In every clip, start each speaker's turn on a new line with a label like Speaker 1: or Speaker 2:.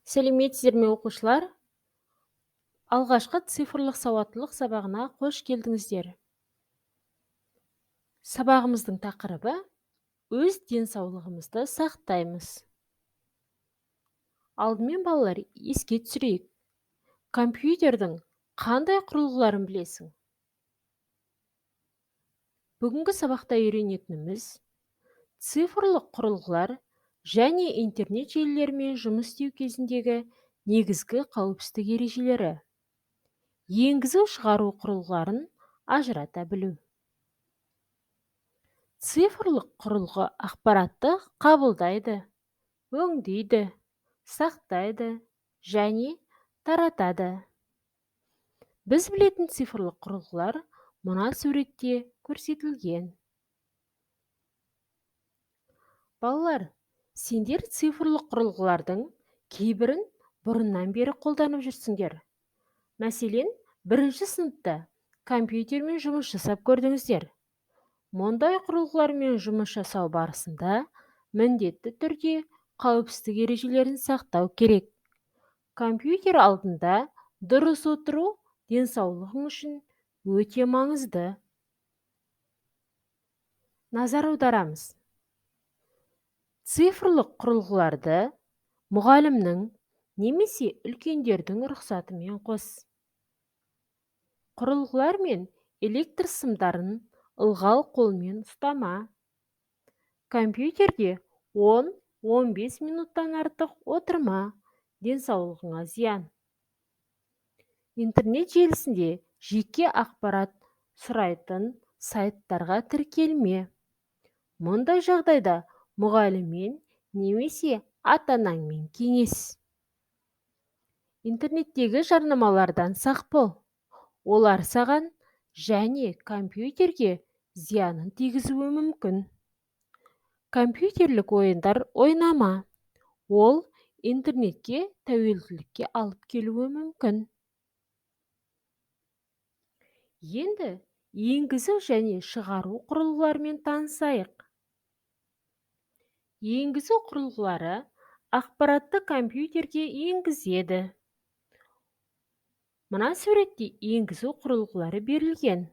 Speaker 1: Сәлеметсіздер ме оқушылар? Алғашқы цифрлық сауаттылық сабағына қош келдіңіздер. Сабағымыздың тақырыбы өз денсаулығымызды сақтаймыз. Алдымен балалар, еске түсірейік. Компьютердің қандай құрылғыларын білесің? Бүгінгі сабақта үйренетініміз цифрлық құрылғылар және интернет желілерімен жұмыс істеу кезіндегі негізгі қауіпсіздік ережелері. Енгізу шығару құрылғыларын ажырата білу. Цифрлық құрылғы ақпаратты қабылдайды, өңдейді, сақтайды және таратады. Біз білетін цифрлық құрылғылар мына суретте көрсетілген. Балалар, сендер цифрлық құрылғылардың кейбірін бұрыннан бері қолданып жүрсіңдер. Мәселен, бірінші сыныпта компьютермен жұмыс жасап көрдіңіздер. Мұндай құрылғылармен жұмыс жасау барысында міндетті түрде қауіпсіздік ережелерін сақтау керек. Компьютер алдында дұрыс отыру денсаулығың үшін өте маңызды. Назар аударамыз. Цифрлық құрылғыларды мұғалімнің немесе үлкендердің рұқсатымен қос. Құрылғылар мен электр сымдарын ылғал қолмен ұстама. Компьютерде 10-15 минуттан артық отырма, денсаулығыңа зиян. Интернет желісінде жеке ақпарат сұрайтын сайттарға тіркелме. Мұндай жағдайда мұғаліммен немесе ата-анаңмен кеңес. Интернеттегі жарнамалардан сақ бол. Олар саған және компьютерге зиянын тигізуі мүмкін. Компьютерлік ойындар ойнама. Ол интернетке тәуелділікке алып келуі мүмкін. Енді енгізу және шығару құрылғыларымен танысайық. Енгізу құрылғылары ақпаратты компьютерге енгізеді. Мына суретте енгізу құрылғылары берілген.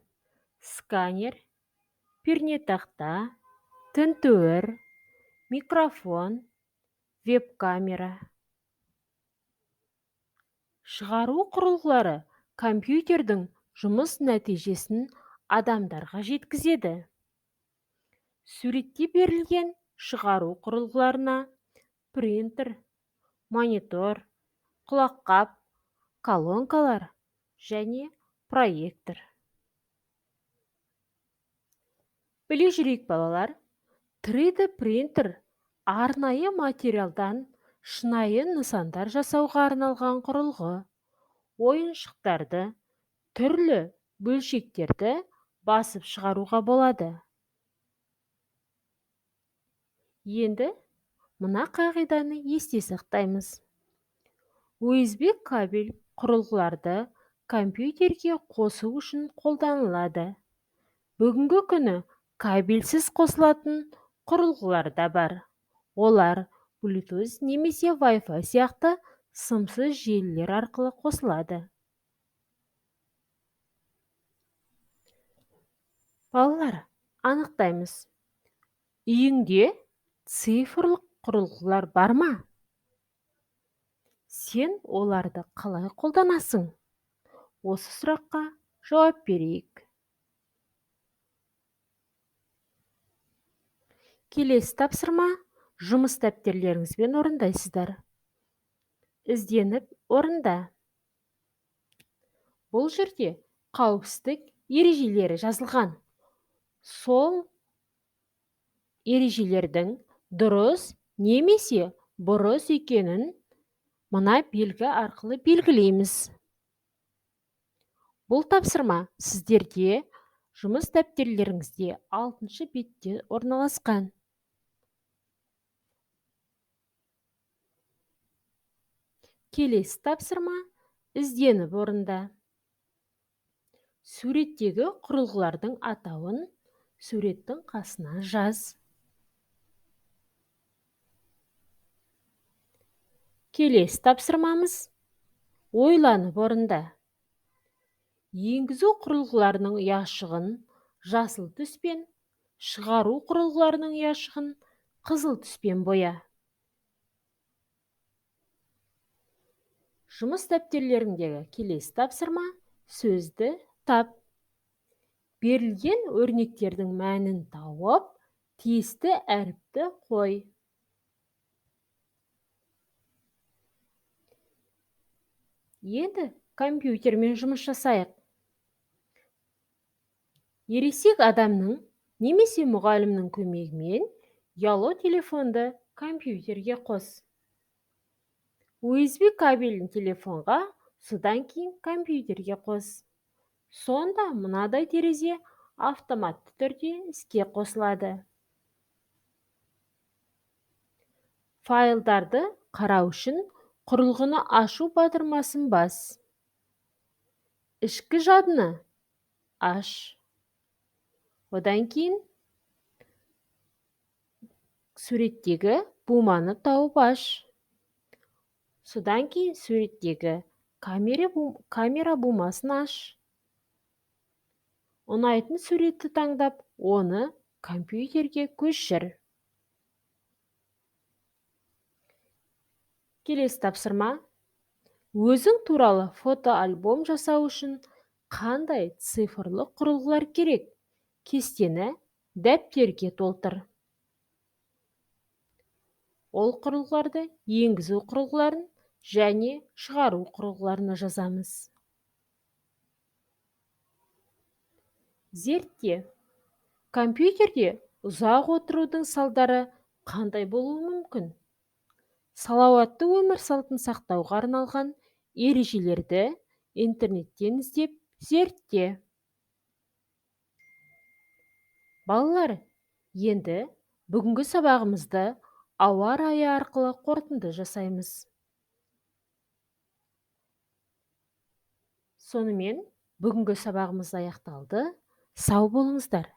Speaker 1: Сканер, пернетақта, тінтуір, микрофон, веб-камера. Шығару құрылғылары компьютердің жұмыс нәтижесін адамдарға жеткізеді. Суретте берілген шығару құрылғыларына принтер, монитор, құлаққап, колонкалар және проектор. Біле жүрейік балалар, 3D принтер арнайы материалдан шынайы нысандар жасауға арналған құрылғы. Ойыншықтарды, түрлі бөлшектерді басып шығаруға болады. Енді мына қағиданы есте сақтаймыз. USB кабель құрылғыларды компьютерге қосу үшін қолданылады. Бүгінгі күні кабельсіз қосылатын құрылғылар да бар. Олар Bluetooth немесе Wi-Fi сияқты сымсыз желілер арқылы қосылады. Балалар, анықтаймыз. Үйіңде цифрлық құрылғылар бар ма? Сен оларды қалай қолданасың? Осы сұраққа жауап берейік. Келесі тапсырма жұмыс дәптерлеріңізбен орындайсыздар. Ізденіп орында. Бұл жерде қауіпсіздік ережелері жазылған. Сол ережелердің дұрыс немесе бұрыс екенін мына белгі арқылы белгілейміз. Бұл тапсырма сіздерде жұмыс дәптерлеріңізде 6-шы бетте орналасқан. Келесі тапсырма ізденіп орында. Суреттегі құрылғылардың атауын суреттің қасына жаз. Келесі тапсырмамыз: ойланып орында. Енгізу құрылғыларының ұяшығын жасыл түспен, шығару құрылғыларының ұяшығын қызыл түспен боя. Жұмыс дәптерлеріңдегі келесі тапсырма: сөзді тап. Берілген өрнектердің мәнін тауып, тиісті әріпті қой. Енді компьютермен жұмыс жасайық. Ересек адамның немесе мұғалімнің көмегімен ұялы телефонды компьютерге қос. USB кабелін телефонға, содан кейін компьютерге қос. Сонда мынадай терезе автоматты түрде іске қосылады. Файлдарды қарау үшін құрылғыны ашу батырмасын бас. Ішкі жадыны аш. Одан кейін суреттегі буманы тауып аш. Содан кейін суреттегі камера бумасын аш. Ұнайтын суретті таңдап, оны компьютерге көшір. Келесі тапсырма: өзің туралы фотоальбом жасау үшін қандай цифрлы құрылғылар керек? Кестені дәптерге толтыр. Ол құрылғыларды енгізу құрылғыларын және шығару құрылғыларына жазамыз. Зертте. Компьютерде ұзақ отырудың салдары қандай болуы мүмкін? Салауатты өмір салтын сақтауға арналған ережелерді интернеттен іздеп зертте. Балалар, енді бүгінгі сабағымызды ауа райы арқылы қорытынды жасаймыз. Сонымен бүгінгі сабағымыз аяқталды. Сау болыңыздар.